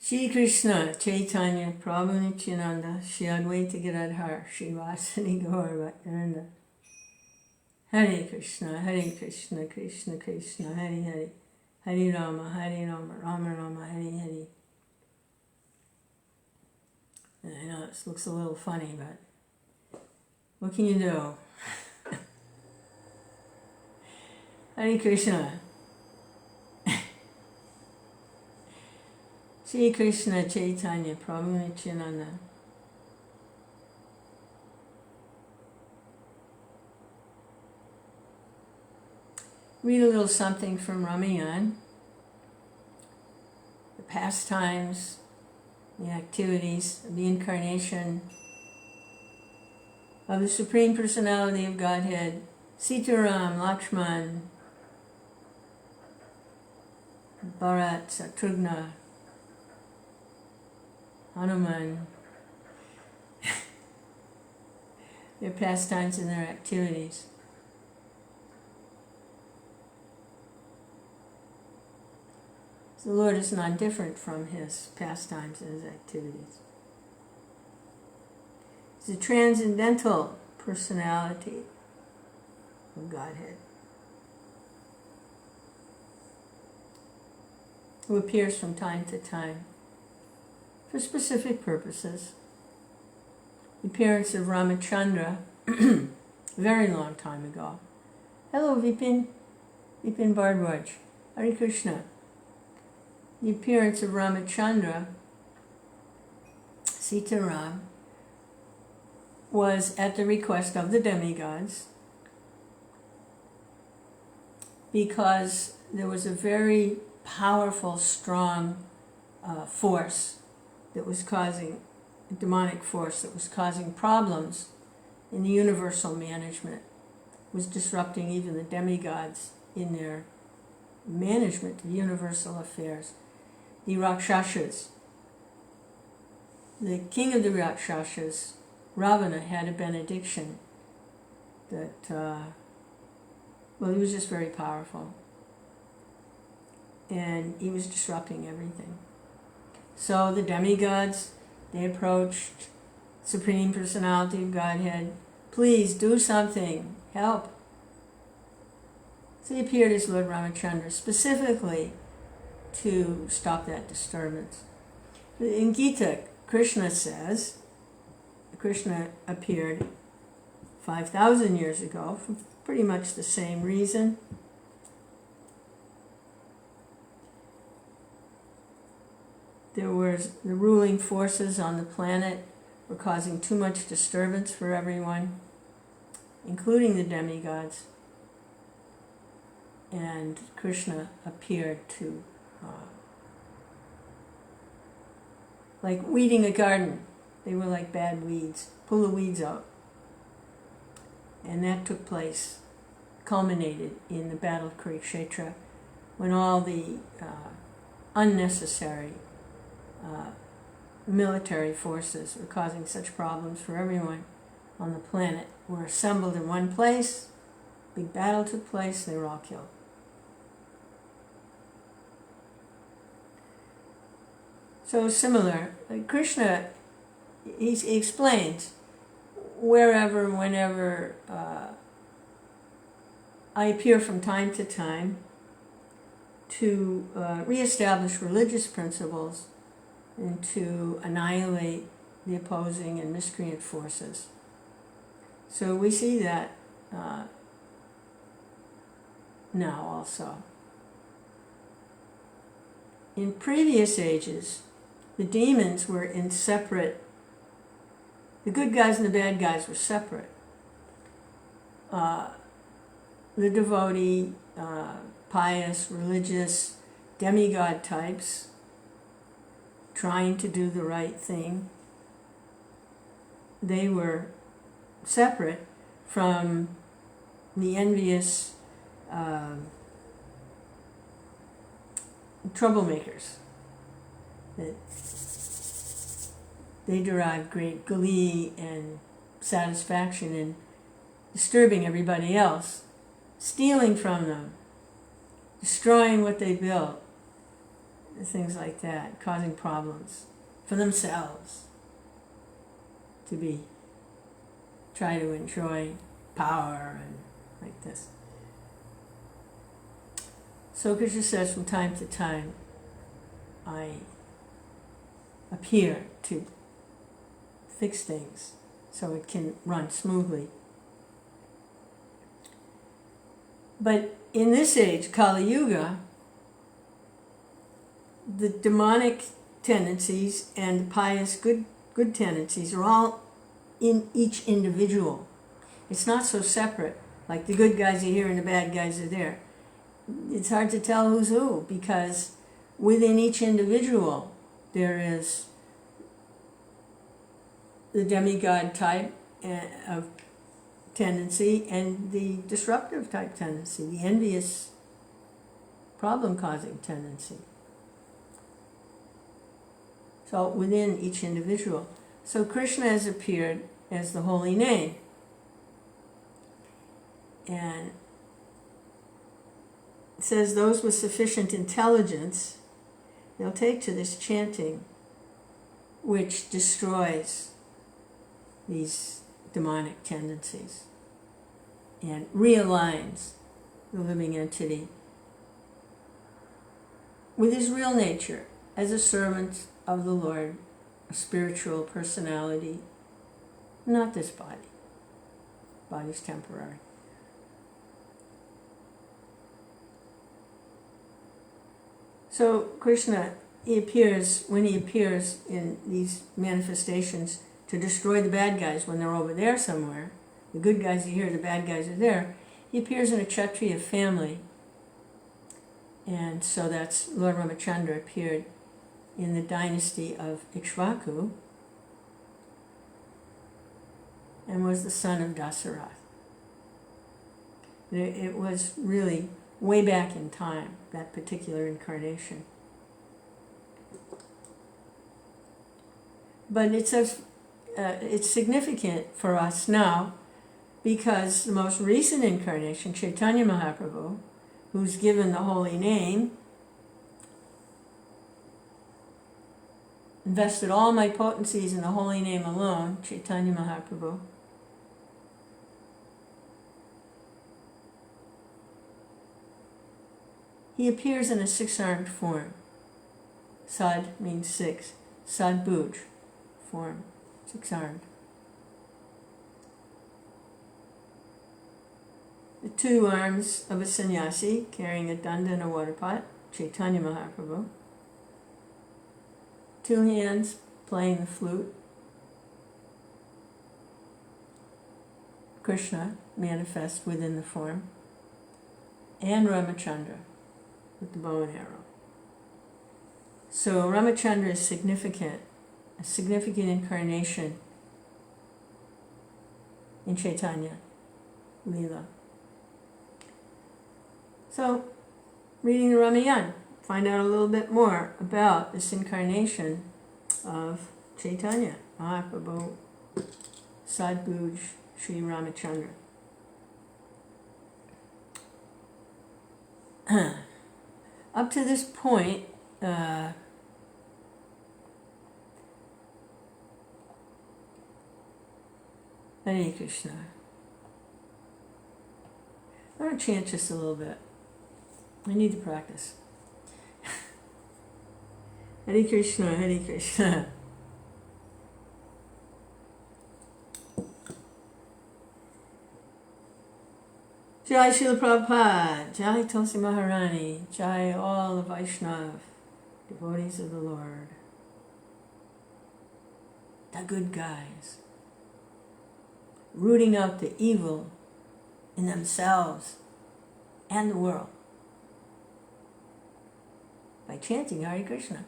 Shri Krishna, Chaitanya, Prabhu Nityananda, Shri Advaita Giridhar, Shri Vasani Gaur Bhaktivinoda. Hare Krishna, Krishna Krishna, Hare Hare, Hare Rama, Rama Rama, Hare Hare. I know this looks a little funny, but what can you do? Hare Krishna. Shri Krishna Chaitanya Prabhu Nityananda. Read a little something from Ramayana. The pastimes, the activities of the incarnation of the Supreme Personality of Godhead, Sitaram, Lakshman, Bharat, Satrughna, Hanuman, their pastimes and their activities. So the Lord is not different from his pastimes and his activities. He's a transcendental personality of Godhead who appears from time to time for specific purposes. The appearance of Ramachandra, a very long time ago. Hello, Vipin Bhardwaj, Hare Krishna. The appearance of Ramachandra, Sitaram, was at the request of the demigods because there was a very powerful, strong force that was causing, a demonic force that was causing problems in the universal management, was disrupting even the demigods in their management of universal affairs. The Rakshasas, the king of the Rakshasas, Ravana, had a benediction that, he was just very powerful. And he was disrupting everything. So the demigods, they approached Supreme Personality of Godhead, please do something, help. So he appeared as Lord Ramachandra specifically to stop that disturbance. In Gita, Krishna says, Krishna appeared 5,000 years ago for pretty much the same reason. There was the ruling forces on the planet were causing too much disturbance for everyone, including the demigods. And Krishna appeared to, like weeding a garden. They were like bad weeds. Pull the weeds out. And that took place, culminated in the Battle of Kurukshetra, when all the unnecessary military forces were causing such problems for everyone on the planet were assembled in one place. Big battle took place. They were all killed. So similar, Krishna, he explains, wherever, whenever I appear from time to time to reestablish religious principles and to annihilate the opposing and miscreant forces. So we see that now also. In previous ages, the demons were in separate, the good guys and the bad guys were separate. The devotee, pious, religious, demigod types, trying to do the right thing, they were separate from the envious troublemakers. That they derived great glee and satisfaction in disturbing everybody else, stealing from them, destroying what they built, things like that, causing problems for themselves to try to enjoy power and like this. So Krishna says, from time to time, I appear to fix things so it can run smoothly. But in this age, Kali Yuga, the demonic tendencies and the pious good tendencies are all in each individual. It's not so separate, like the good guys are here and the bad guys are there. It's hard to tell who's who, because within each individual there is the demigod type of tendency and the disruptive type tendency, the envious, problem-causing tendency. So within each individual. So Krishna has appeared as the holy name. And it says those with sufficient intelligence, they'll take to this chanting, which destroys these demonic tendencies and realigns the living entity with his real nature as a servant of the Lord, a spiritual personality, not this body. Body's temporary. So Krishna, when he appears in these manifestations to destroy the bad guys when they're over there somewhere, the good guys are here, the bad guys are there, he appears in a Kshatriya family. And so that's Lord Ramachandra appeared in the dynasty of Ikshvaku and was the son of Dasarath. It was really way back in time, that particular incarnation. But it's significant for us now because the most recent incarnation, Chaitanya Mahaprabhu, who's given the holy name, invested all my potencies in the holy name alone, Chaitanya Mahaprabhu, he appears in a six-armed form. Sad means six. Sadbhuj form, six-armed. The two arms of a sannyasi carrying a danda and a water pot, Chaitanya Mahaprabhu. Two hands playing the flute, Krishna manifest within the form, and Ramachandra with the bow and arrow. So Ramachandra is significant, a significant incarnation in Chaitanya Leela. So, reading the Ramayana, find out a little bit more about this incarnation of Chaitanya Mahaprabhu, Sadbhuj, Sri Ramachandra. Up to this point, Hare Krishna. I'm going to chant just a little bit. I need to practice. Hare Krishna, Hare Krishna. Jai Srila Prabhupada, Jai Tulsi Maharani, Jai all the Vaishnav, devotees of the Lord, the good guys, rooting out the evil in themselves and the world by chanting Hare Krishna.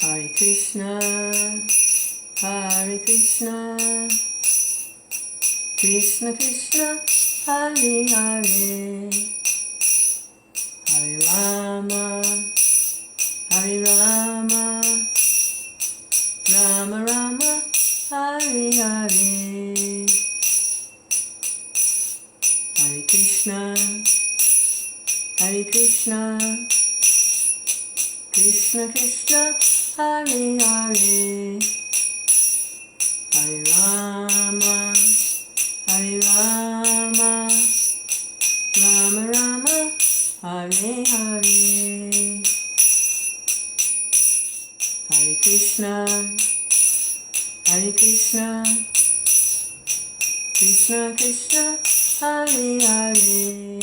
Hare Krishna, Hare Krishna, Krishna Krishna, Hare Hare, Hare Rama, Hare Rama, Rama Rama, Hare Hare, Hare Krishna, Hare Krishna, Krishna Krishna, Hare Hare, Hare Rama, Hare Rama, Rama Rama, Hare Hare, Hare Krishna, Hare Krishna, Krishna Krishna, Hare Hare,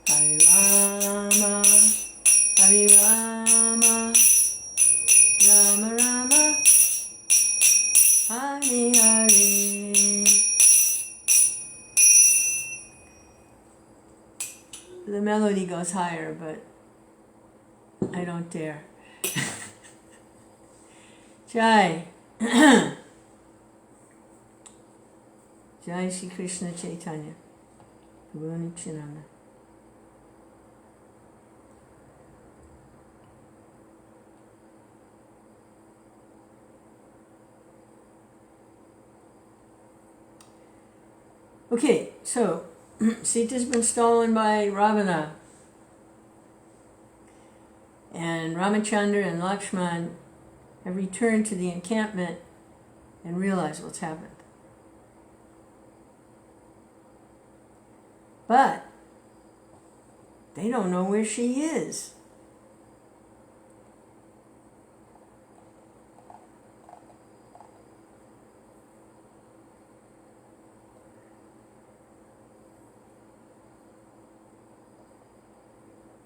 Hare Rama, Hare Rama, Rama Rama, Hare Hare. The melody goes higher, but I don't dare. Jai. Jai Shri Krishna Chaitanya. Prabhu Nityananda. Okay, so Sita's been stolen by Ravana. And Ramachandra and Lakshman have returned to the encampment and realized what's happened. But they don't know where she is.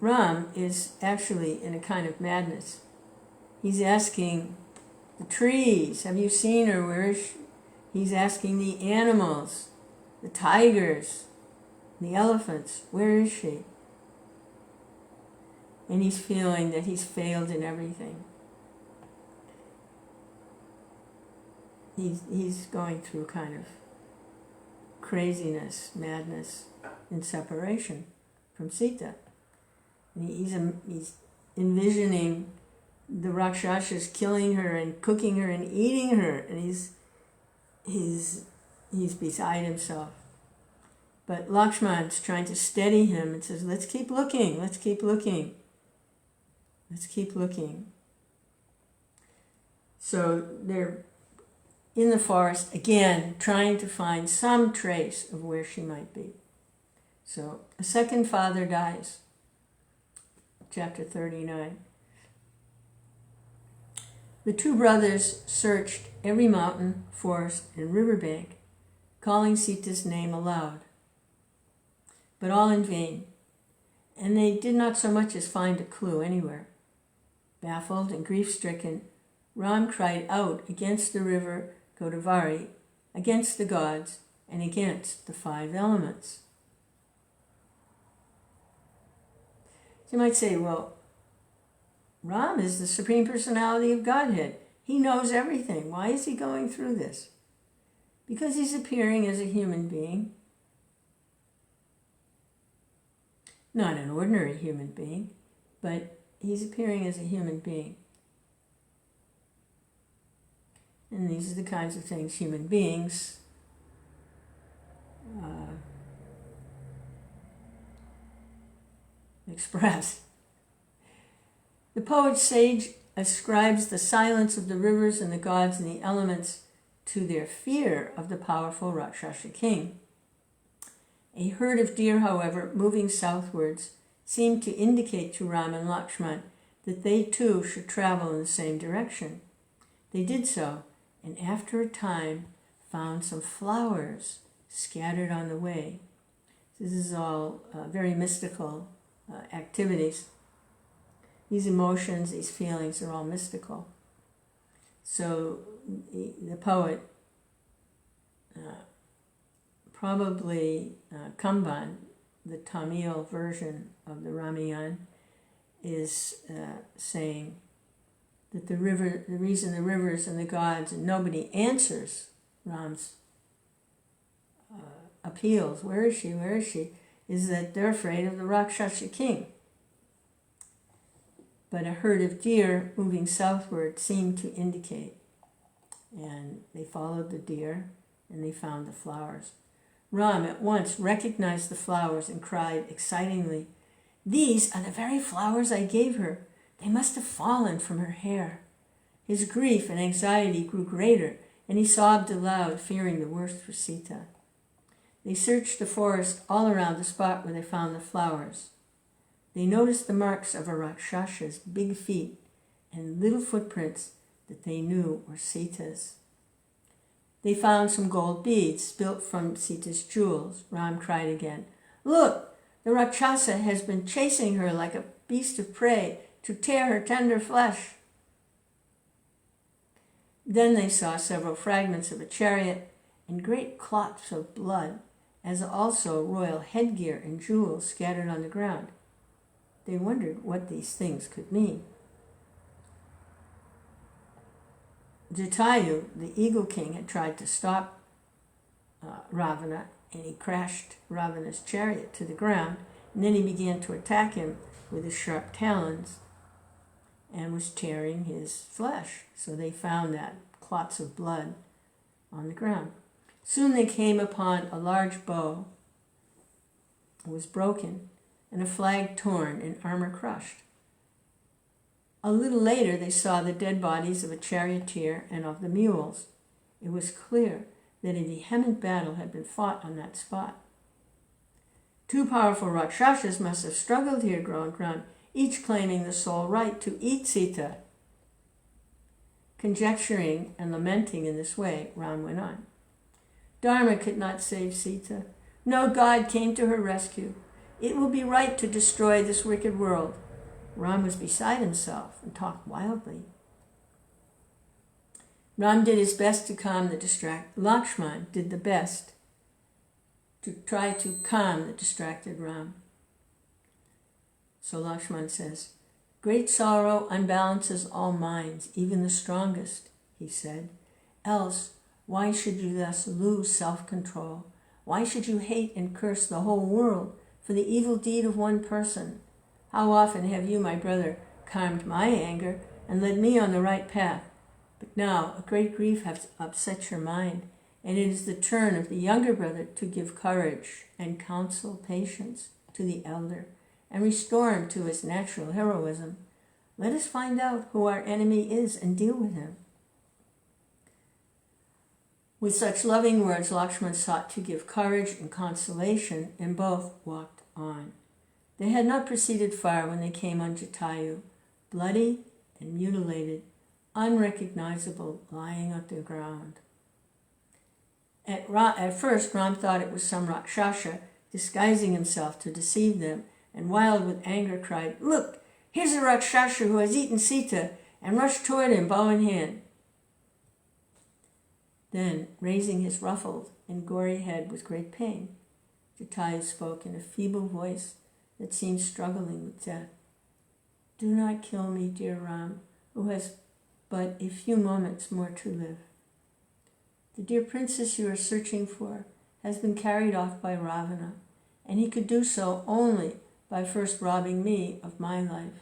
Ram is actually in a kind of madness. He's asking the trees, have you seen her? Where is she? He's asking the animals, the tigers, the elephants, where is she? And he's feeling that he's failed in everything. He's going through kind of craziness, madness, and separation from Sita. And he's envisioning the Rakshasas killing her and cooking her and eating her, and he's beside himself. But Lakshman's trying to steady him and says, let's keep looking, let's keep looking, let's keep looking. So they're in the forest again, trying to find some trace of where she might be. So a second father dies. Chapter 39. The two brothers searched every mountain, forest, and riverbank, calling Sita's name aloud, but all in vain, and they did not so much as find a clue anywhere. Baffled and grief-stricken, Ram cried out against the river Godavari, against the gods, and against the five elements. You might say, well, Ram is the Supreme Personality of Godhead. He knows everything. Why is he going through this? Because he's appearing as a human being. Not an ordinary human being, but he's appearing as a human being. And these are the kinds of things human beings express. The poet sage ascribes the silence of the rivers and the gods and the elements to their fear of the powerful Rakshasa king. A herd of deer, however, moving southwards, seemed to indicate to Ram and Lakshman that they too should travel in the same direction. They did so, and after a time found some flowers scattered on the way. This is all very mystical activities. These emotions, these feelings are all mystical. So the poet, probably Kamban, the Tamil version of the Ramayana, is saying that the reason the rivers and the gods and nobody answers Ram's appeals, where is she, is that they're afraid of the Rakshasa king. But a herd of deer moving southward seemed to indicate. And they followed the deer, and they found the flowers. Ram at once recognized the flowers and cried excitingly, "These are the very flowers I gave her. They must have fallen from her hair." His grief and anxiety grew greater, and he sobbed aloud, fearing the worst for Sita. They searched the forest all around the spot where they found the flowers. They noticed the marks of a Rakshasa's big feet and little footprints that they knew were Sita's. They found some gold beads spilt from Sita's jewels. Ram cried again, "Look, the Rakshasa has been chasing her like a beast of prey to tear her tender flesh." Then they saw several fragments of a chariot and great clots of blood, as also royal headgear and jewels scattered on the ground. They wondered what these things could mean. Jatayu, the eagle king, had tried to stop Ravana, and he crashed Ravana's chariot to the ground, and then he began to attack him with his sharp talons and was tearing his flesh. So they found that clots of blood on the ground. Soon they came upon a large bow. It was broken, and a flag torn and armor crushed. A little later they saw the dead bodies of a charioteer and of the mules. It was clear that a vehement battle had been fought on that spot. Two powerful Rakshasas must have struggled here, groaned Ram, each claiming the sole right to eat Sita. Conjecturing and lamenting in this way, Ram went on. Dharma could not save Sita. No god came to her rescue. It will be right to destroy this wicked world. Ram was beside himself and talked wildly. Ram did his best to calm the distracted. Lakshman did the best to try to calm the distracted Ram. So Lakshman says, "Great sorrow unbalances all minds, even the strongest," he said. "Else, why should you thus lose self-control? Why should you hate and curse the whole world for the evil deed of one person? How often have you, my brother, calmed my anger and led me on the right path? But now a great grief has upset your mind, and it is the turn of the younger brother to give courage and counsel patience to the elder and restore him to his natural heroism. Let us find out who our enemy is and deal with him." With such loving words, Lakshman sought to give courage and consolation, and both walked on. They had not proceeded far when they came on Jatayu, bloody and mutilated, unrecognizable, lying on the ground. At first, Ram thought it was some Rakshasa disguising himself to deceive them, and wild with anger cried, "Look, here's a Rakshasa who has eaten Sita," and rushed toward him, bow in hand. Then, raising his ruffled and gory head with great pain, Jatayu spoke in a feeble voice that seemed struggling with death. "Do not kill me, dear Ram, who has but a few moments more to live. The dear princess you are searching for has been carried off by Ravana, and he could do so only by first robbing me of my life.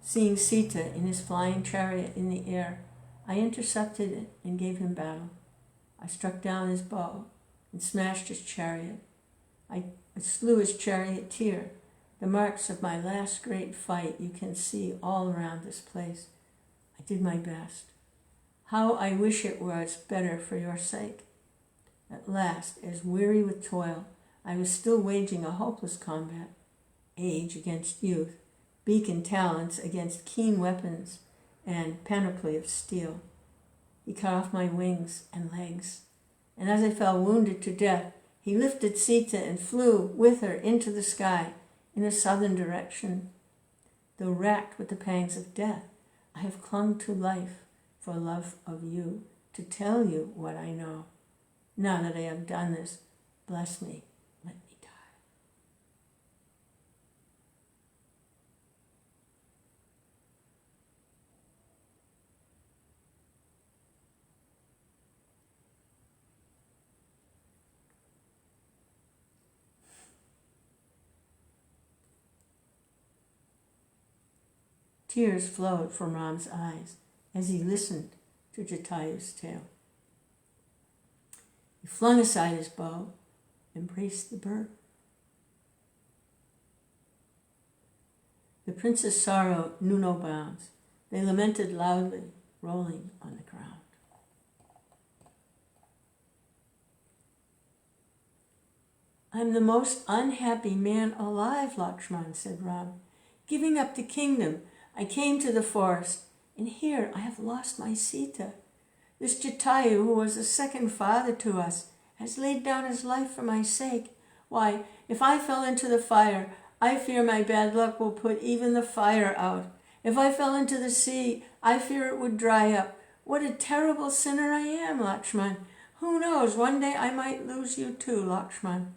Seeing Sita in his flying chariot in the air, I intercepted it and gave him battle. I struck down his bow and smashed his chariot. I slew his charioteer. The marks of my last great fight you can see all around this place. I did my best. How I wish it was better for your sake. At last, as weary with toil, I was still waging a hopeless combat. Age against youth, beak and talons against keen weapons, and panoply of steel. He cut off my wings and legs, and as I fell wounded to death, he lifted Sita and flew with her into the sky in a southern direction. Though racked with the pangs of death, I have clung to life for love of you, to tell you what I know. Now that I have done this, bless me, let me die." Tears flowed from Ram's eyes as he listened to Jatayu's tale. He flung aside his bow, embraced the bird. The prince's sorrow knew no bounds. They lamented loudly, rolling on the ground. I'm the most unhappy man alive, Lakshman, said Ram. Giving up the kingdom, I came to the forest, and here I have lost my Sita. This Jatayu, who was a second father to us, has laid down his life for my sake. Why, if I fell into the fire, I fear my bad luck will put even the fire out. If I fell into the sea, I fear it would dry up. What a terrible sinner I am, Lakshman. Who knows, one day I might lose you too, Lakshman.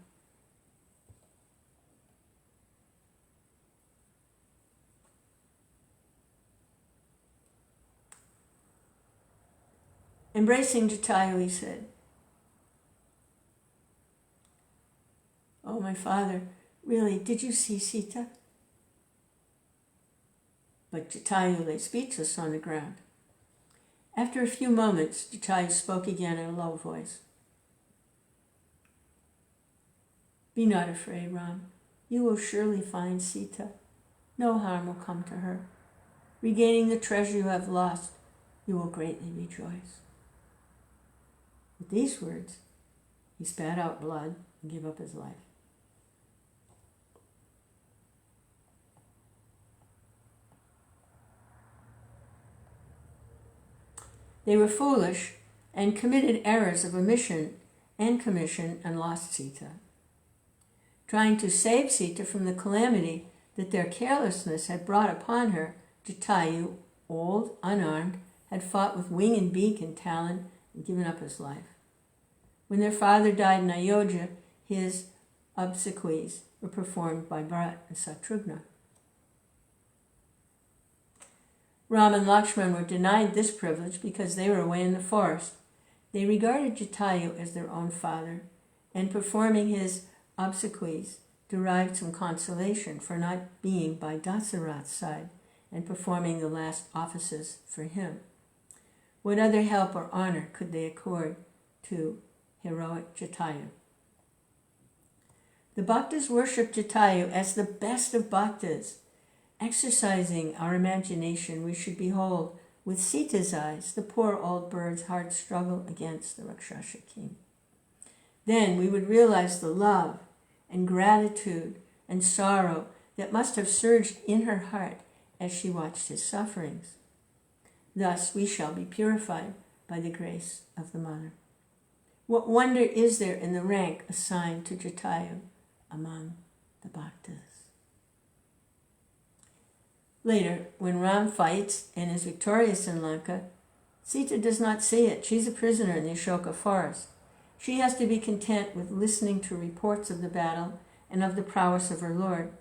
Embracing Jatayu, he said, "Oh, my father, really, did you see Sita?" But Jatayu lay speechless on the ground. After a few moments, Jatayu spoke again in a low voice. "Be not afraid, Ram. You will surely find Sita. No harm will come to her. Regaining the treasure you have lost, you will greatly rejoice." With these words, he spat out blood and gave up his life. They were foolish and committed errors of omission and commission and lost Sita. Trying to save Sita from the calamity that their carelessness had brought upon her, Jatayu, old, unarmed, had fought with wing and beak and talon and given up his life. When their father died in Ayodhya, his obsequies were performed by Bharat and Satrughna. Ram and Lakshman were denied this privilege because they were away in the forest. They regarded Jatayu as their own father, and performing his obsequies derived some consolation for not being by Dasarath's side and performing the last offices for him. What other help or honor could they accord to heroic Jatayu? The Bhaktas worship Jatayu as the best of Bhaktas. Exercising our imagination, we should behold with Sita's eyes the poor old bird's hard struggle against the Rakshasa king. Then we would realize the love and gratitude and sorrow that must have surged in her heart as she watched his sufferings. Thus we shall be purified by the grace of the Mother. What wonder is there in the rank assigned to Jatayu among the Bhaktas? Later, when Ram fights and is victorious in Lanka, Sita does not see it. She's a prisoner in the Ashoka forest. She has to be content with listening to reports of the battle and of the prowess of her lord.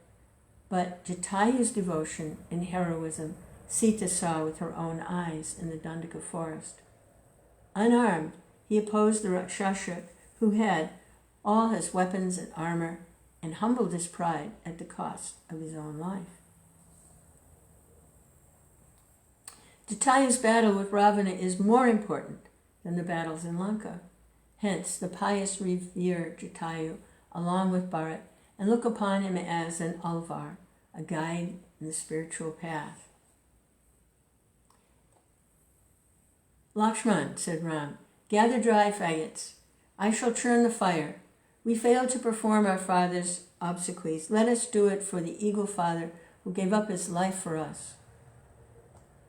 But Jatayu's devotion and heroism Sita saw with her own eyes in the Dandaka forest. Unarmed, he opposed the Rakshasa, who had all his weapons and armor, and humbled his pride at the cost of his own life. Jatayu's battle with Ravana is more important than the battles in Lanka. Hence, the pious revere Jatayu along with Bharat and look upon him as an alvar, a guide in the spiritual path. "Lakshman," said Ram, "gather dry faggots. I shall churn the fire. We failed to perform our father's obsequies. Let us do it for the eagle father who gave up his life for us."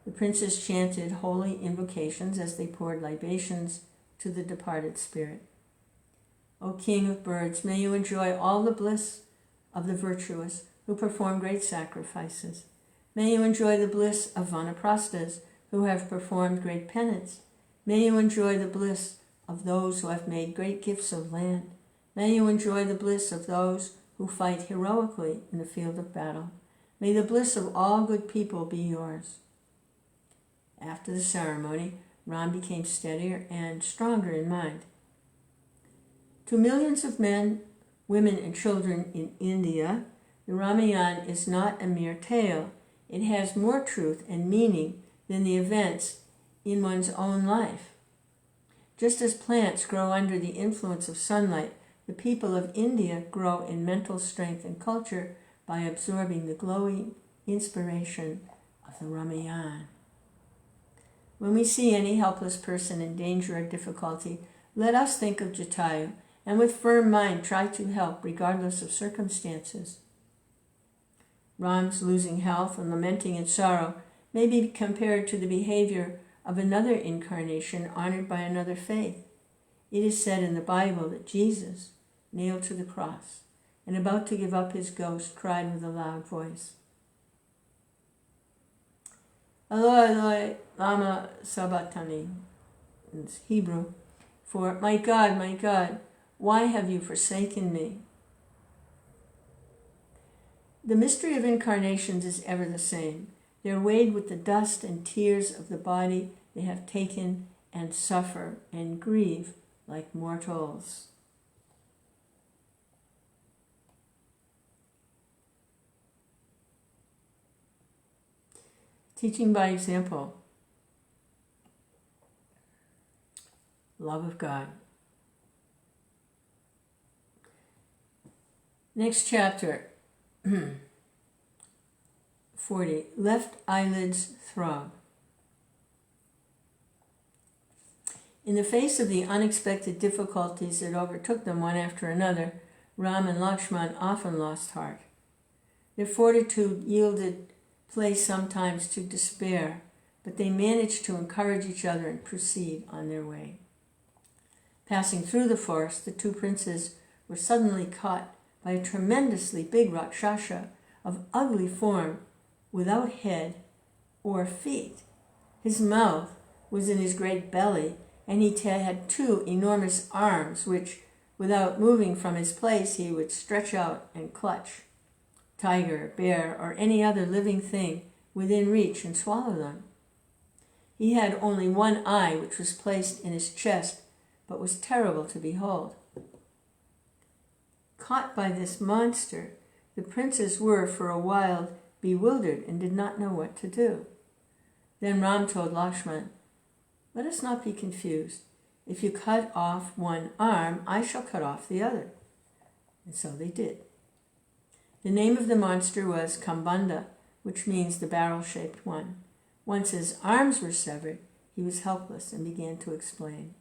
The princes chanted holy invocations as they poured libations to the departed spirit. "O King of birds, may you enjoy all the bliss of the virtuous who perform great sacrifices. May you enjoy the bliss of vanaprasthas who have performed great penance. May you enjoy the bliss of those who have made great gifts of land. May you enjoy the bliss of those who fight heroically in the field of battle. May the bliss of all good people be yours." After the ceremony, Ram became steadier and stronger in mind. To millions of men, women, and children in India, the Ramayana is not a mere tale. it has more truth and meaning than the events in one's own life. Just as plants grow under the influence of sunlight, the people of India grow in mental strength and culture by absorbing the glowing inspiration of the Ramayana. When we see any helpless person in danger or difficulty, let us think of Jatayu and with firm mind try to help regardless of circumstances. Ram's losing health and lamenting in sorrow may be compared to the behavior of another incarnation honored by another faith. It is said in the Bible that Jesus, nailed to the cross and about to give up his ghost, cried with a loud voice, Eloi, Eloi, lama sabachthani, in Hebrew, for my God, why have you forsaken me? The mystery of incarnations is ever the same. They are weighed with the dust and tears of the body they have taken and suffer and grieve like mortals. Teaching by example. Love of God. Next chapter. 40. Left eyelids throb. In the face of the unexpected difficulties that overtook them one after another, Ram and Lakshman often lost heart. Their fortitude yielded place sometimes to despair, but they managed to encourage each other and proceed on their way. Passing through the forest, the two princes were suddenly caught by a tremendously big Rakshasa of ugly form, without head or feet. His mouth was in his great belly, and he had two enormous arms, which, without moving from his place, he would stretch out and clutch tiger, bear, or any other living thing within reach and swallow them. He had only one eye, which was placed in his chest, but was terrible to behold. Caught by this monster, the princes were for a while bewildered and did not know what to do. Then Ram told Lakshman, "Let us not be confused. If you cut off one arm, I shall cut off the other." And so they did. The name of the monster was Kambanda, which means the barrel-shaped one. Once his arms were severed, he was helpless and began to explain.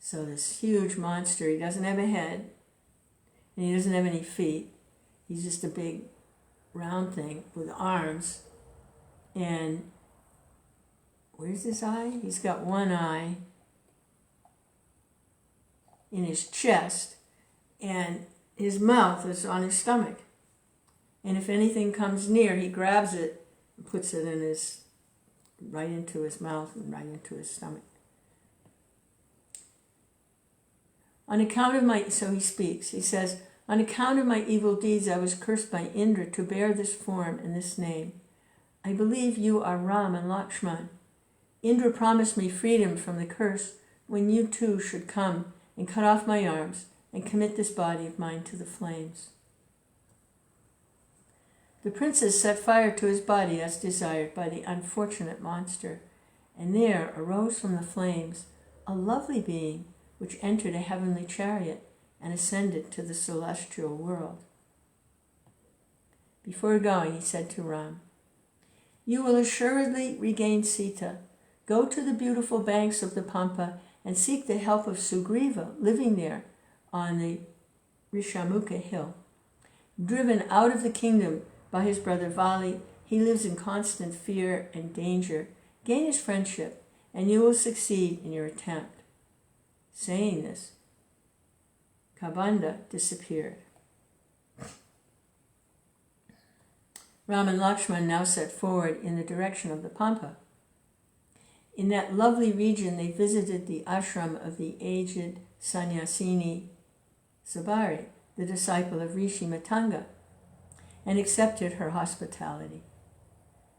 So this huge monster, he doesn't have a head, and he doesn't have any feet. He's just a big round thing with arms. And where's his eye? He's got one eye in his chest, and his mouth is on his stomach. And if anything comes near, he grabs it and puts it in right into his mouth and right into his stomach. So he speaks. He says, "On account of my evil deeds, I was cursed by Indra to bear this form and this name. I believe you are Ram and Lakshman. Indra promised me freedom from the curse when you two should come and cut off my arms and commit this body of mine to the flames." The princes set fire to his body as desired by the unfortunate monster, and there arose from the flames a lovely being which entered a heavenly chariot and ascended to the celestial world. Before going, he said to Ram, "You will assuredly regain Sita. Go to the beautiful banks of the Pampa and seek the help of Sugriva, living there on the Rishamukha hill. Driven out of the kingdom by his brother Vali, he lives in constant fear and danger. Gain his friendship, and you will succeed in your attempt." Saying this, Kambanda disappeared. Ram and Lakshman now set forward in the direction of the Pampa. In that lovely region, they visited the ashram of the aged sannyasini Sabari, the disciple of Rishi Matanga, and accepted her hospitality.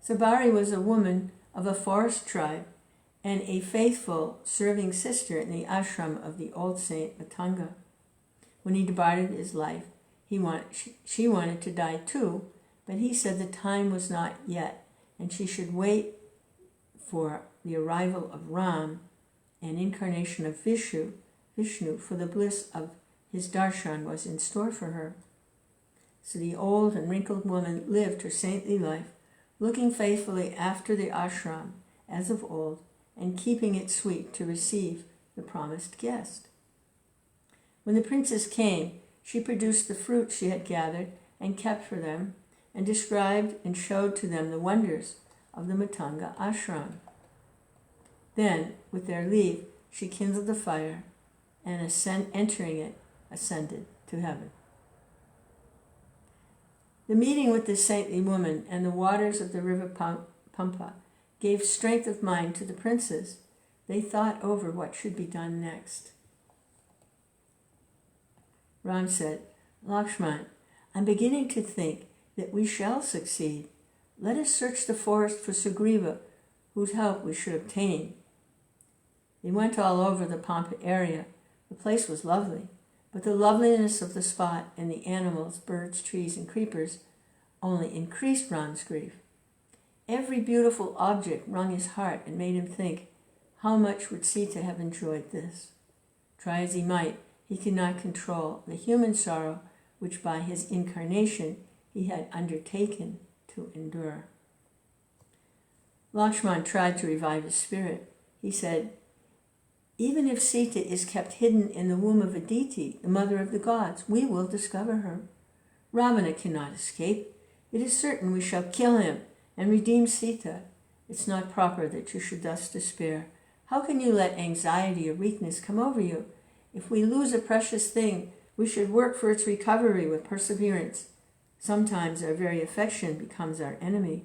Sabari was a woman of a forest tribe and a faithful serving sister in the ashram of the old saint Matanga. When he departed his life, she wanted to die too, but he said the time was not yet, and she should wait for the arrival of Ram, an incarnation of Vishnu, for the bliss of his darshan was in store for her. So the old and wrinkled woman lived her saintly life, looking faithfully after the ashram as of old, and keeping it sweet to receive the promised guest. When the princess came, she produced the fruit she had gathered and kept for them, and described and showed to them the wonders of the Matanga ashram. Then, with their leave, she kindled the fire, and entering it, ascended to heaven. The meeting with this saintly woman and the waters of the river Pampa gave strength of mind to the princes. They thought over what should be done next. Ram said, Lakshman, I'm beginning to think that we shall succeed. Let us search the forest for Sugriva, whose help we should obtain. They went all over the Pampa area. The place was lovely, but the loveliness of the spot and the animals, birds, trees, and creepers only increased Ram's grief. Every beautiful object wrung his heart and made him think, how much would Sita have enjoyed this? Try as he might, he could not control the human sorrow which by his incarnation he had undertaken to endure. Lakshman tried to revive his spirit. He said, even if Sita is kept hidden in the womb of Aditi, the mother of the gods, we will discover her. Ravana cannot escape. It is certain we shall kill him and redeem Sita. It's not proper that you should thus despair. How can you let anxiety or weakness come over you? If we lose a precious thing, we should work for its recovery with perseverance. Sometimes our very affection becomes our enemy.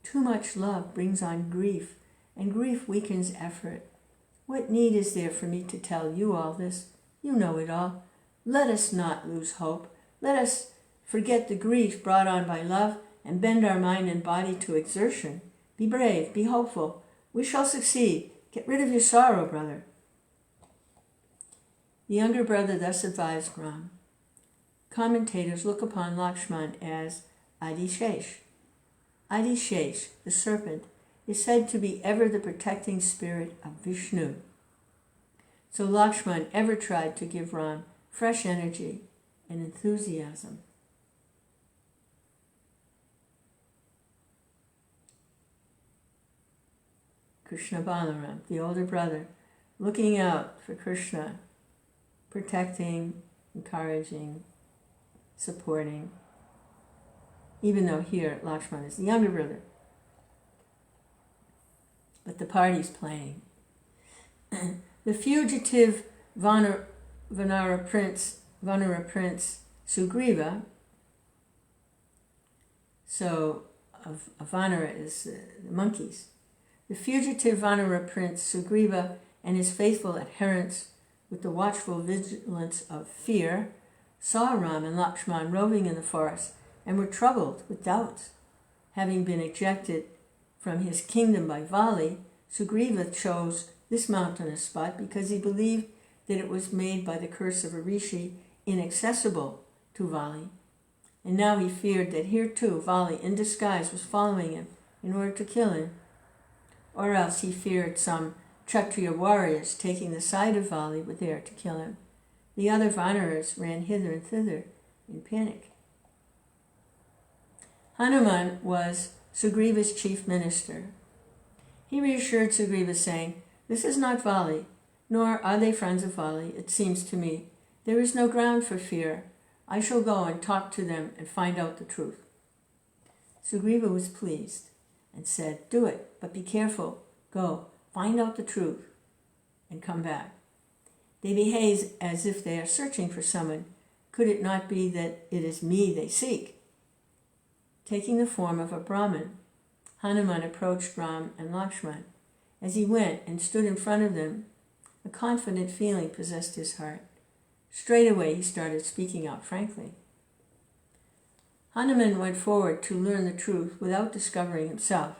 Too much love brings on grief, and grief weakens effort. What need is there for me to tell you all this? You know it all. Let us not lose hope. Let us forget the grief brought on by love and bend our mind and body to exertion. Be brave, be hopeful. We shall succeed. Get rid of your sorrow, brother. The younger brother thus advised Ram. Commentators look upon Lakshman as Adishesh. Adishesh, the serpent, is said to be ever the protecting spirit of Vishnu. So Lakshman ever tried to give Ram fresh energy and enthusiasm. Krishna Balaram, the older brother, looking out for Krishna, protecting, encouraging, supporting, even though here Lakshman is the younger brother. But the party's playing. The fugitive Vanara prince Sugriva, so Vanara is the monkeys. The fugitive Vanara prince Sugriva and his faithful adherents, with the watchful vigilance of fear, saw Ram and Lakshman roving in the forest and were troubled with doubts. Having been ejected from his kingdom by Vali, Sugriva chose this mountainous spot because he believed that it was made by the curse of a rishi inaccessible to Vali. And now he feared that here too Vali in disguise was following him in order to kill him. Or else he feared some Kshatriya warriors taking the side of Vali were there to kill him. The other Vanaras ran hither and thither in panic. Hanuman was Sugriva's chief minister. He reassured Sugriva, saying, "This is not Vali, nor are they friends of Vali, it seems to me. There is no ground for fear. I shall go and talk to them and find out the truth." Sugriva was pleased and said, "Do it, but be careful. Go, find out the truth, and come back." They behave as if they are searching for someone. Could it not be that it is me they seek? Taking the form of a Brahmin, Hanuman approached Ram and Lakshman. As he went and stood in front of them, a confident feeling possessed his heart. Straightway he started speaking out frankly. Hanuman went forward to learn the truth without discovering himself,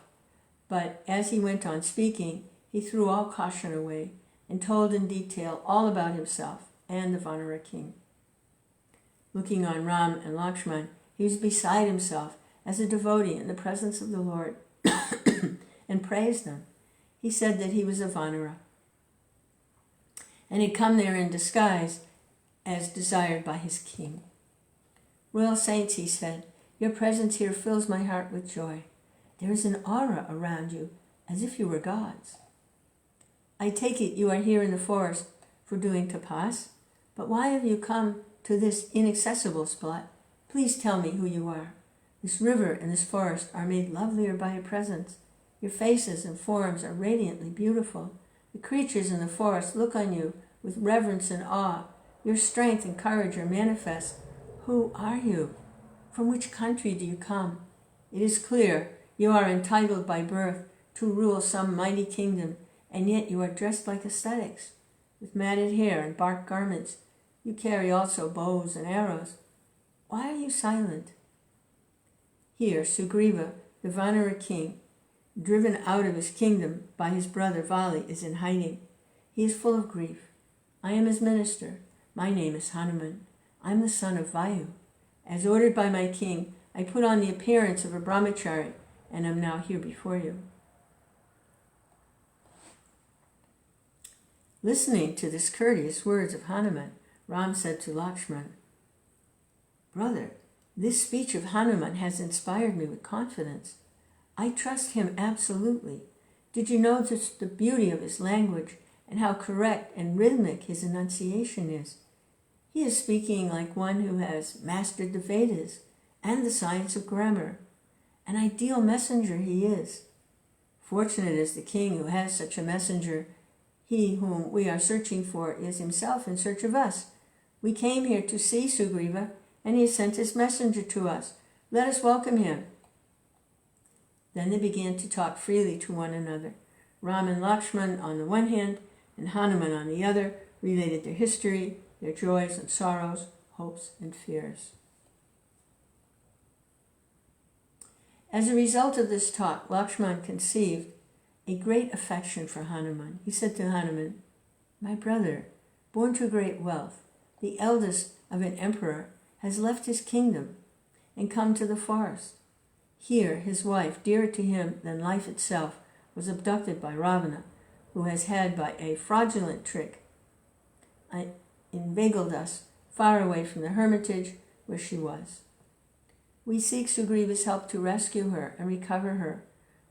but as he went on speaking, he threw all caution away and told in detail all about himself and the Vanara king. Looking on Ram and Lakshman, he was beside himself as a devotee in the presence of the Lord and praised them. He said that he was a Vanara and had come there in disguise as desired by his king. Royal saints, he said, your presence here fills my heart with joy. There is an aura around you as if you were gods. I take it you are here in the forest for doing tapas, but why have you come to this inaccessible spot? Please tell me who you are. This river and this forest are made lovelier by your presence. Your faces and forms are radiantly beautiful. The creatures in the forest look on you with reverence and awe. Your strength and courage are manifest. Who are you? From which country do you come? It is clear you are entitled by birth to rule some mighty kingdom, and yet you are dressed like ascetics, with matted hair and bark garments. You carry also bows and arrows. Why are you silent? Here, Sugriva, the Vanara king, driven out of his kingdom by his brother Vali, is in hiding. He is full of grief. I am his minister. My name is Hanuman. I am the son of Vayu. As ordered by my king, I put on the appearance of a brahmachari and am now here before you. Listening to this courteous words of Hanuman, Ram said to Lakshman, Brother, this speech of Hanuman has inspired me with confidence. I trust him absolutely. Did you notice the beauty of his language and how correct and rhythmic his enunciation is? He is speaking like one who has mastered the Vedas and the science of grammar. An ideal messenger he is. Fortunate is the king who has such a messenger. He whom we are searching for is himself in search of us. We came here to see Sugriva, and he has sent his messenger to us. Let us welcome him. Then they began to talk freely to one another. Ram and Lakshman on the one hand, and Hanuman on the other, related their history, their joys and sorrows, hopes and fears. As a result of this talk, Lakshman conceived a great affection for Hanuman. He said to Hanuman, My brother, born to great wealth, the eldest of an emperor, has left his kingdom and come to the forest. Here, his wife, dearer to him than life itself, was abducted by Ravana, who has had by a fraudulent trick inveigled us far away from the hermitage where she was. We seek Sugriva's help to rescue her and recover her,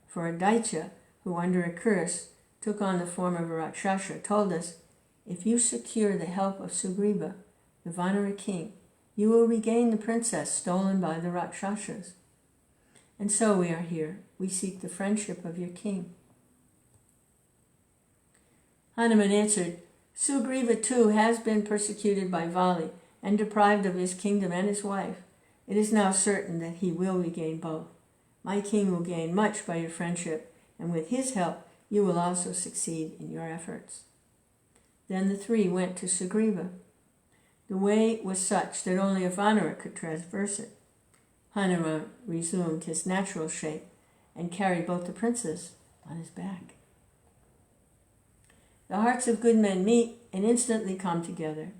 for a Daitya, who under a curse took on the form of a Rakshasa, told us, if you secure the help of Sugriva, the Vanara king, you will regain the princess stolen by the Rakshasas. And so we are here. We seek the friendship of your king. Hanuman answered, Sugriva too has been persecuted by Vali and deprived of his kingdom and his wife. It is now certain that he will regain both. My king will gain much by your friendship, and with his help you will also succeed in your efforts. Then the three went to Sugriva. The way was such that only a Vanara could traverse it. Hanuman resumed his natural shape and carried both the princes on his back. The hearts of good men meet and instantly come together.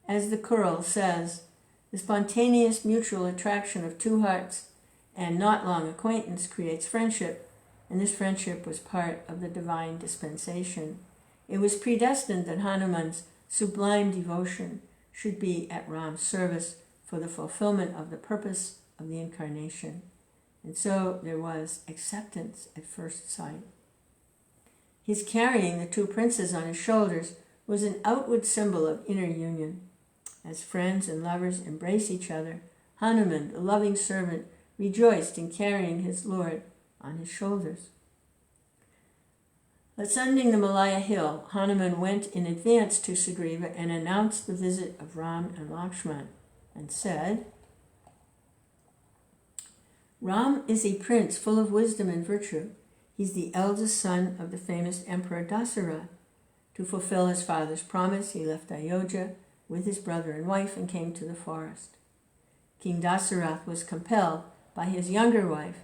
As the Kural says, the spontaneous mutual attraction of two hearts and not long acquaintance creates friendship, and this friendship was part of the divine dispensation. It was predestined that Hanuman's sublime devotion should be at Ram's service for the fulfillment of the purpose of the incarnation. And so there was acceptance at first sight. His carrying the two princes on his shoulders was an outward symbol of inner union. As friends and lovers embrace each other, Hanuman, the loving servant, rejoiced in carrying his Lord on his shoulders. Ascending the Malaya hill, Hanuman went in advance to Sugriva and announced the visit of Ram and Lakshman, and said, Ram is a prince full of wisdom and virtue. He's the eldest son of the famous Emperor Dasarath. To fulfill his father's promise, he left Ayodhya with his brother and wife and came to the forest. King Dasarath was compelled by his younger wife,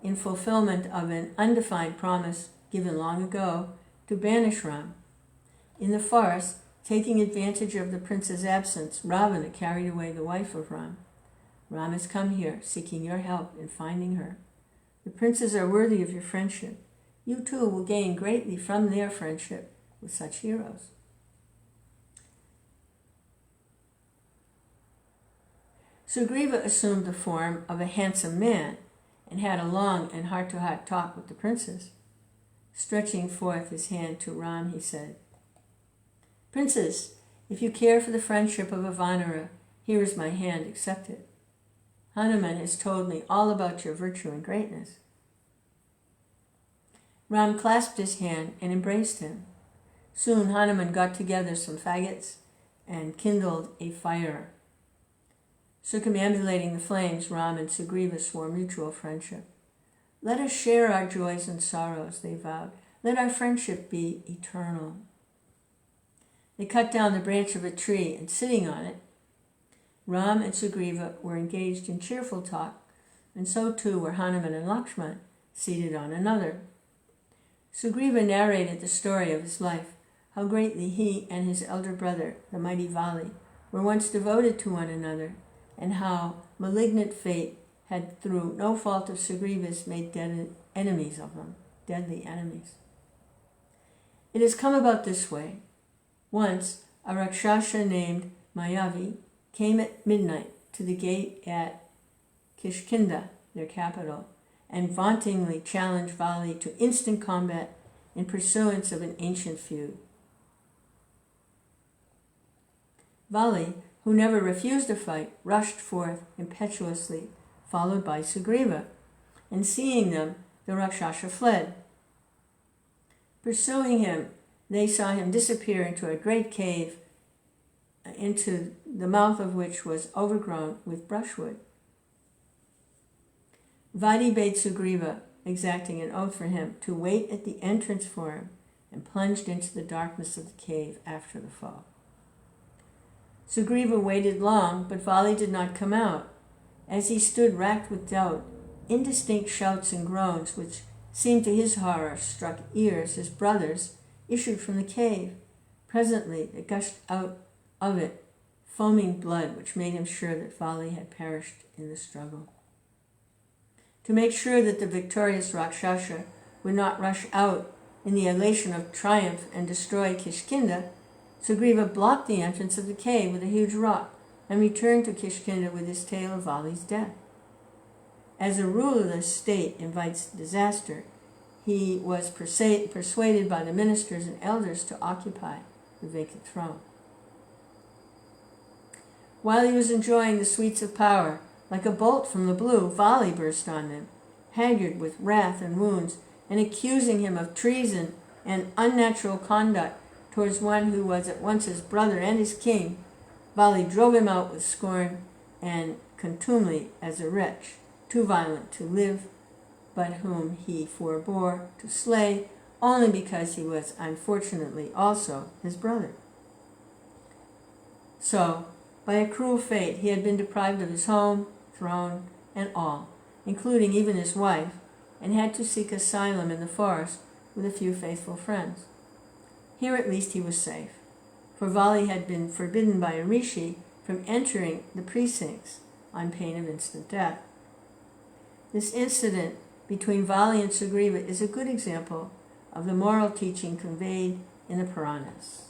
in fulfillment of an undefined promise given long ago, to banish Ram. In the forest, taking advantage of the prince's absence, Ravana carried away the wife of Ram. Ram has come here, seeking your help in finding her. The princes are worthy of your friendship. You too will gain greatly from their friendship with such heroes. Sugriva assumed the form of a handsome man and had a long and heart-to-heart talk with the princes. Stretching forth his hand to Ram, he said, Princes, if you care for the friendship of a Vanara, here is my hand, accept it. Hanuman has told me all about your virtue and greatness. Ram clasped his hand and embraced him. Soon Hanuman got together some faggots and kindled a fire. Circumambulating the flames, Ram and Sugriva swore mutual friendship. Let us share our joys and sorrows, they vowed. Let our friendship be eternal. They cut down the branch of a tree, and sitting on it, Ram and Sugriva were engaged in cheerful talk, and so too were Hanuman and Lakshman, seated on another. Sugriva narrated the story of his life, how greatly he and his elder brother, the mighty Vali, were once devoted to one another, and how malignant fate had, through no fault of Sugriva's, made enemies of them, deadly enemies. It has come about this way. Once, a Rakshasa named Mayavi came at midnight to the gate at Kishkinda, their capital, and vauntingly challenged Vali to instant combat in pursuance of an ancient feud. Vali, who never refused a fight, rushed forth impetuously, followed by Sugriva, and seeing them, the Rakshasa fled. Pursuing him, they saw him disappear into a great cave, into the mouth of which was overgrown with brushwood. Vali bade Sugriva, exacting an oath for him, to wait at the entrance for him, and plunged into the darkness of the cave after the foe. Sugriva waited long, but Vali did not come out. As he stood racked with doubt, indistinct shouts and groans, which seemed to his horror-struck ears his brothers, issued from the cave. Presently there gushed out of it foaming blood, which made him sure that Vali had perished in the struggle. To make sure that the victorious Rakshasa would not rush out in the elation of triumph and destroy Kishkinda, Sugriva blocked the entrance of the cave with a huge rock and returned to Kishkinda with his tale of Vali's death. As a ruleless state invites disaster, he was persuaded by the ministers and elders to occupy the vacant throne. While he was enjoying the sweets of power, like a bolt from the blue, Vali burst on them, haggard with wrath and wounds, and accusing him of treason and unnatural conduct towards one who was at once his brother and his king. Vali drove him out with scorn and contumely as a wretch, too violent to live, but whom he forbore to slay only because he was unfortunately also his brother. So, by a cruel fate, he had been deprived of his home, throne, and all, including even his wife, and had to seek asylum in the forest with a few faithful friends. Here at least he was safe, for Vali had been forbidden by a rishi from entering the precincts on pain of instant death. This incident between Vali and Sugriva is a good example of the moral teaching conveyed in the Puranas.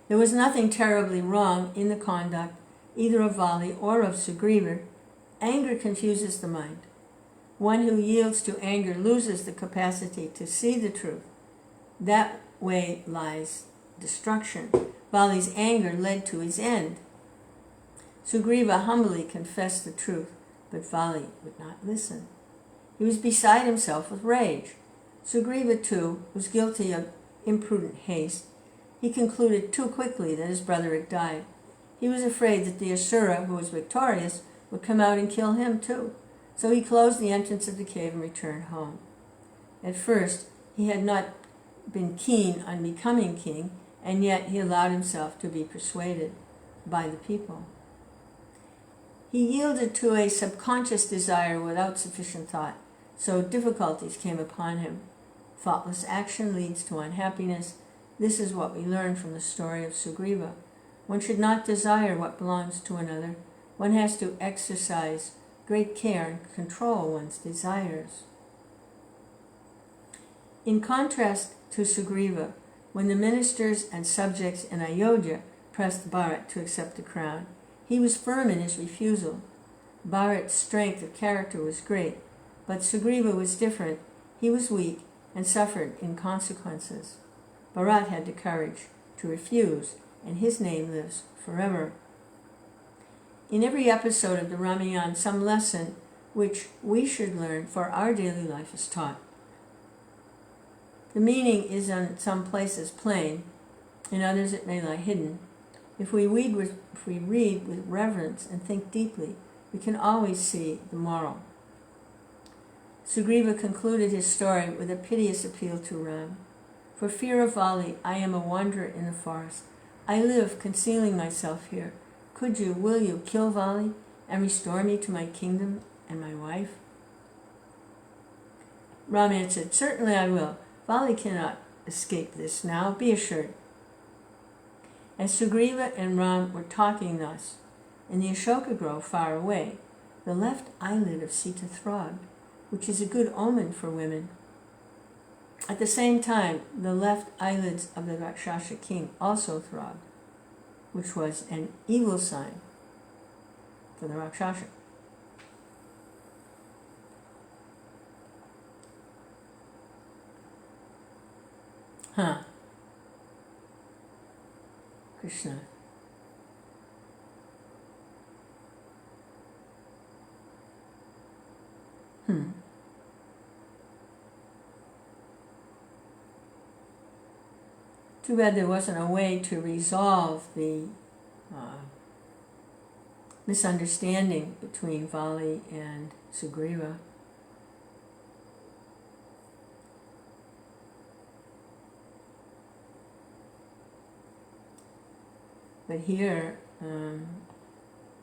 There was nothing terribly wrong in the conduct either of Vali or of Sugriva. Anger confuses the mind. One who yields to anger loses the capacity to see the truth. That way lies destruction. Vali's anger led to his end. Sugriva humbly confessed the truth, but Vali would not listen. He was beside himself with rage. Sugriva, too, was guilty of imprudent haste. He concluded too quickly that his brother had died. He was afraid that the Asura, who was victorious, would come out and kill him too. So he closed the entrance of the cave and returned home. At first, he had not been keen on becoming king, and yet he allowed himself to be persuaded by the people. He yielded to a subconscious desire without sufficient thought, so difficulties came upon him. Thoughtless action leads to unhappiness. This is what we learn from the story of Sugriva. One should not desire what belongs to another. One has to exercise great care and control one's desires. In contrast to Sugriva, when the ministers and subjects in Ayodhya pressed Bharat to accept the crown, he was firm in his refusal. Bharat's strength of character was great, but Sugriva was different. He was weak and suffered in consequences. Bharat had the courage to refuse, and his name lives forever. In every episode of the Ramayana, some lesson which we should learn for our daily life is taught. The meaning is in some places plain, in others it may lie hidden. If we read with reverence and think deeply, we can always see the moral. Sugriva concluded his story with a piteous appeal to Ram. For fear of Vali, I am a wanderer in the forest. I live concealing myself here. Will you kill Vali and restore me to my kingdom and my wife? Ram answered, certainly I will. Vali cannot escape this now, be assured. As Sugriva and Ram were talking thus, in the Ashoka grove far away, the left eyelid of Sita throbbed, which is a good omen for women. At the same time, the left eyelids of the Rakshasa king also throbbed, which was an evil sign for the Rakshasa. Krishna. Too bad there wasn't a way to resolve the misunderstanding between Vali and Sugriva. But here,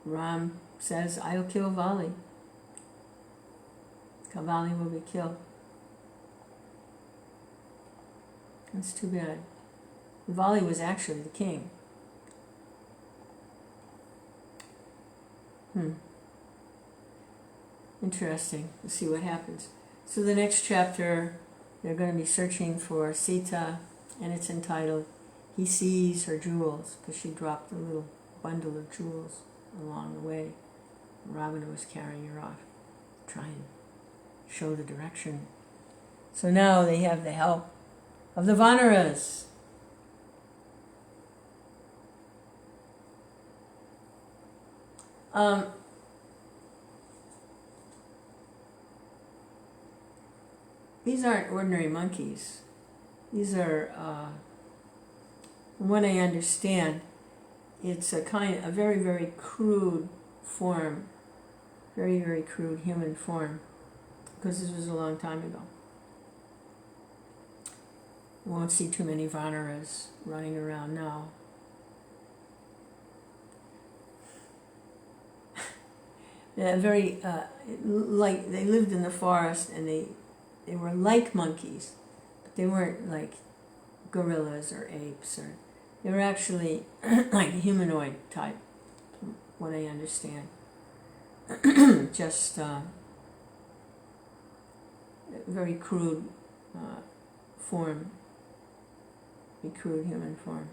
Ram says, I'll kill Vali. Vali will be killed. That's too bad. Vali was actually the king. Interesting. We'll see what happens. So the next chapter, they're going to be searching for Sita, and it's entitled, He Sees Her Jewels, because she dropped a little bundle of jewels along the way. Ravana was carrying her off, trying to show the direction. So now they have the help of the Vanaras. These aren't ordinary monkeys. These are, from what I understand, it's a very, very crude form, very, very crude human form, because this was a long time ago. You won't see too many Vanaras running around now. They're very, like, they lived in the forest, and they were like monkeys, but they weren't like gorillas or apes, or they were actually like humanoid type, from what I understand. Just very crude form, very crude human form.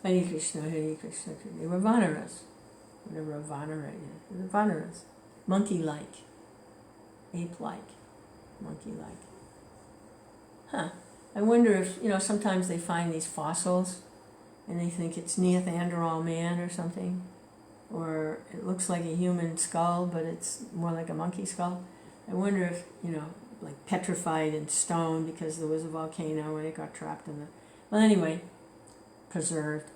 Hare Krishna, Hare Krishna. They were Vanaras, whatever a Vanara is. They were Vanaras, monkey-like, ape-like, monkey-like. I wonder if, sometimes they find these fossils and they think it's Neanderthal man or something, or it looks like a human skull, but it's more like a monkey skull. I wonder if, like petrified in stone because there was a volcano and it got trapped in the... Well, anyway, preserved.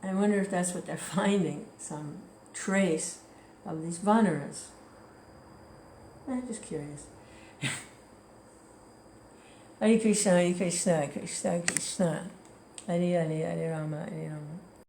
I wonder if that's what they're finding, some trace of these Vanaras. I'm just curious. Hare Krishna, Hare Krishna, Krishna Krishna, Hare Hare, Hare Rama, Hare Rama.